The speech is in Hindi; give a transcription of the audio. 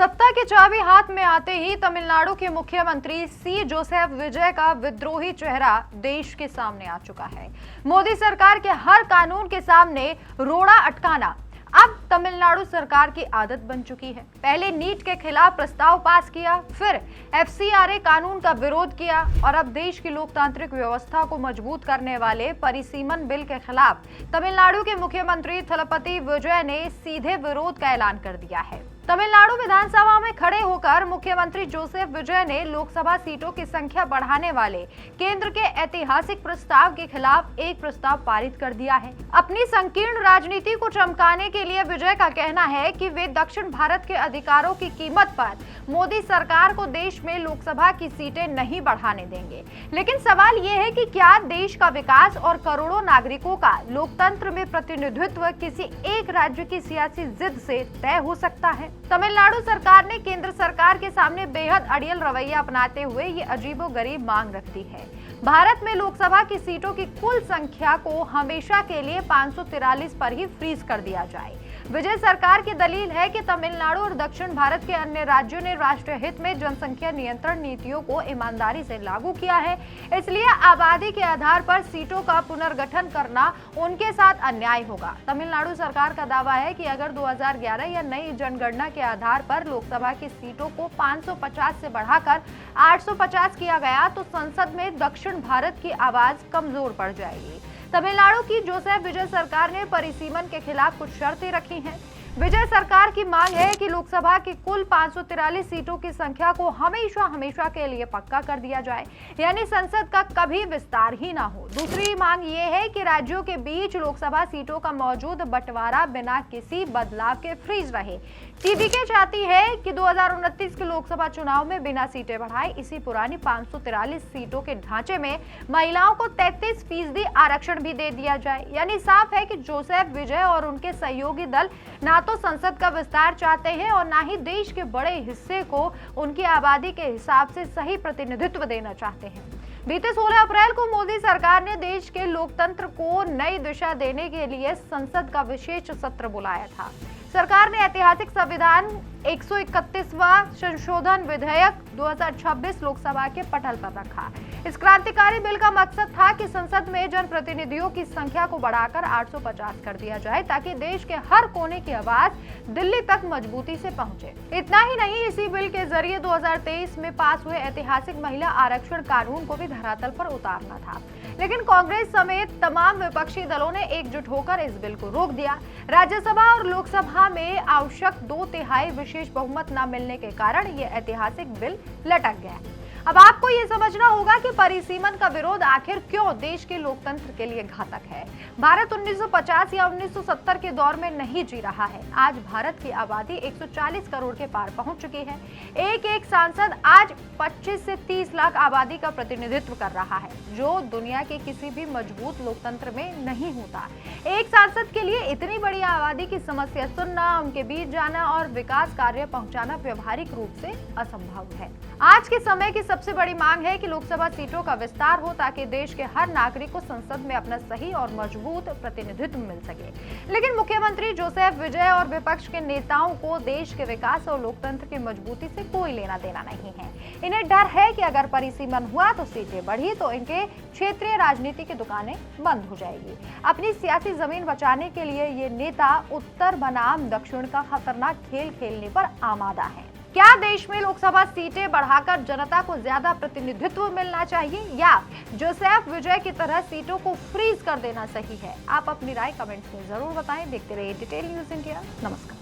सत्ता की चाबी हाथ में आते ही तमिलनाडु के मुख्यमंत्री सी जोसेफ विजय का विद्रोही चेहरा देश के सामने आ चुका है। मोदी सरकार के हर कानून के सामने रोड़ा अटकाना अब तमिलनाडु सरकार की आदत बन चुकी है। पहले नीट के खिलाफ प्रस्ताव पास किया, फिर एफसीआरए कानून का विरोध किया और अब देश की लोकतांत्रिक व्यवस्था को मजबूत करने वाले परिसीमन बिल के खिलाफ तमिलनाडु के मुख्यमंत्री थलपति विजय ने सीधे विरोध का ऐलान कर दिया है। तमिलनाडु विधानसभा में खड़े होकर मुख्यमंत्री जोसेफ विजय ने लोकसभा सीटों की संख्या बढ़ाने वाले केंद्र के ऐतिहासिक प्रस्ताव के खिलाफ एक प्रस्ताव पारित कर दिया है। अपनी संकीर्ण राजनीति को चमकाने के लिए विजय का कहना है कि वे दक्षिण भारत के अधिकारों की कीमत पर मोदी सरकार को देश में लोकसभा की सीटें नहीं बढ़ाने देंगे। लेकिन सवाल ये है कि क्या देश का विकास और करोड़ों नागरिकों का लोकतंत्र में प्रतिनिधित्व किसी एक राज्य की सियासी जिद से तय हो सकता है? तमिलनाडु सरकार ने केंद्र सरकार के सामने बेहद अड़ियल रवैया अपनाते हुए ये अजीबोगरीब मांग रख दी है। भारत में लोकसभा की सीटों की कुल संख्या को हमेशा के लिए 543 पर ही फ्रीज कर दिया जाए। विजय सरकार की दलील है कि तमिलनाडु और दक्षिण भारत के अन्य राज्यों ने राष्ट्रीय हित में जनसंख्या नियंत्रण नीतियों को ईमानदारी से लागू किया है, इसलिए आबादी के आधार पर सीटों का पुनर्गठन करना उनके साथ अन्याय होगा। तमिलनाडु सरकार का दावा है कि अगर 2011 या नई जनगणना के आधार पर लोकसभा की सीटों को 550 से बढ़ाकर 850 किया गया तो संसद में दक्षिण भारत की आवाज कमजोर पड़ जाएगी। तमिलनाडु की जोसेफ विजय सरकार ने परिसीमन के खिलाफ कुछ शर्तें रखी हैं। विजय सरकार की मांग है कि लोकसभा की कुल 543 सीटों की संख्या को हमेशा के लिए पक्का कर दिया जाए, यानी संसद का कभी विस्तार ही ना हो। दूसरी मांग ये है कि राज्यों के बीच लोकसभा सीटों का मौजूद बंटवारा बिना किसी बदलाव के फ्रीज रहे। टीवीके चाहती है कि 2029 के लोकसभा चुनाव में बिना सीटें बढ़ाए इसी पुरानी 543 सीटों के ढांचे में महिलाओं को 33% आरक्षण भी दे दिया जाए। यानी साफ है कि जोसेफ विजय और उनके सहयोगी दल ना तो संसद का विस्तार चाहते हैं और ना ही देश के बड़े हिस्से को उनकी आबादी के हिसाब से सही प्रतिनिधित्व देना चाहते हैं। बीते 16 अप्रैल को मोदी सरकार ने देश के लोकतंत्र को नई दिशा देने के लिए संसद का विशेष सत्र बुलाया था। सरकार ने ऐतिहासिक संविधान 131वां संशोधन विधेयक 2026 लोकसभा के पटल पर रखा। इस क्रांतिकारी बिल का मकसद था कि संसद में जनप्रतिनिधियों की संख्या को बढ़ाकर 850 कर दिया जाए ताकि देश के हर कोने की आवाज दिल्ली तक मजबूती से पहुंचे। इतना ही नहीं, इसी बिल के जरिए 2023 में पास हुए ऐतिहासिक महिला आरक्षण कानून को भी धरातल पर उतारना था। लेकिन कांग्रेस समेत तमाम विपक्षी दलों ने एकजुट होकर इस बिल को रोक दिया। राज्यसभा और लोकसभा में आवश्यक 2/3 विशेष बहुमत न मिलने के कारण यह ऐतिहासिक बिल लटक गया। अब आपको ये समझना होगा कि परिसीमन का विरोध आखिर क्यों देश के लोकतंत्र के लिए घातक है। भारत 1950 या 1970 के दौर में नहीं जी रहा है। आज भारत की आबादी 140 करोड़ के पार पहुंच चुकी है। एक सांसद आज 25 से 30 लाख आबादी का प्रतिनिधित्व कर रहा है, जो दुनिया के किसी भी मजबूत लोकतंत्र में नहीं होता। एक सांसद के लिए इतनी बड़ी आबादी की समस्या सुनना, उनके बीच जाना और विकास कार्य पहुंचाना व्यवहारिक रूप से असंभव है। आज के समय की सबसे बड़ी मांग है कि लोकसभा सीटों का विस्तार हो ताकि देश के हर नागरिक को संसद में अपना सही और मजबूत प्रतिनिधित्व मिल सके। लेकिन मुख्यमंत्री जोसेफ विजय और विपक्ष के नेताओं को देश के विकास और लोकतंत्र की मजबूती से कोई लेना देना नहीं है। इन्हें डर है कि अगर परिसीमन हुआ तो सीटें बढ़ी तो इनके क्षेत्रीय राजनीति की दुकानें बंद हो जाएगी। अपनी सियासी जमीन बचाने के लिए ये नेता उत्तर बनाम दक्षिण का खतरनाक खेल खेलने पर आमादा है। क्या देश में लोकसभा सीटें बढ़ाकर जनता को ज्यादा प्रतिनिधित्व मिलना चाहिए या जोसेफ विजय की तरह सीटों को फ्रीज कर देना सही है? आप अपनी राय कमेंट्स में जरूर बताएं। देखते रहिए डिटेल न्यूज़ इंडिया। नमस्कार।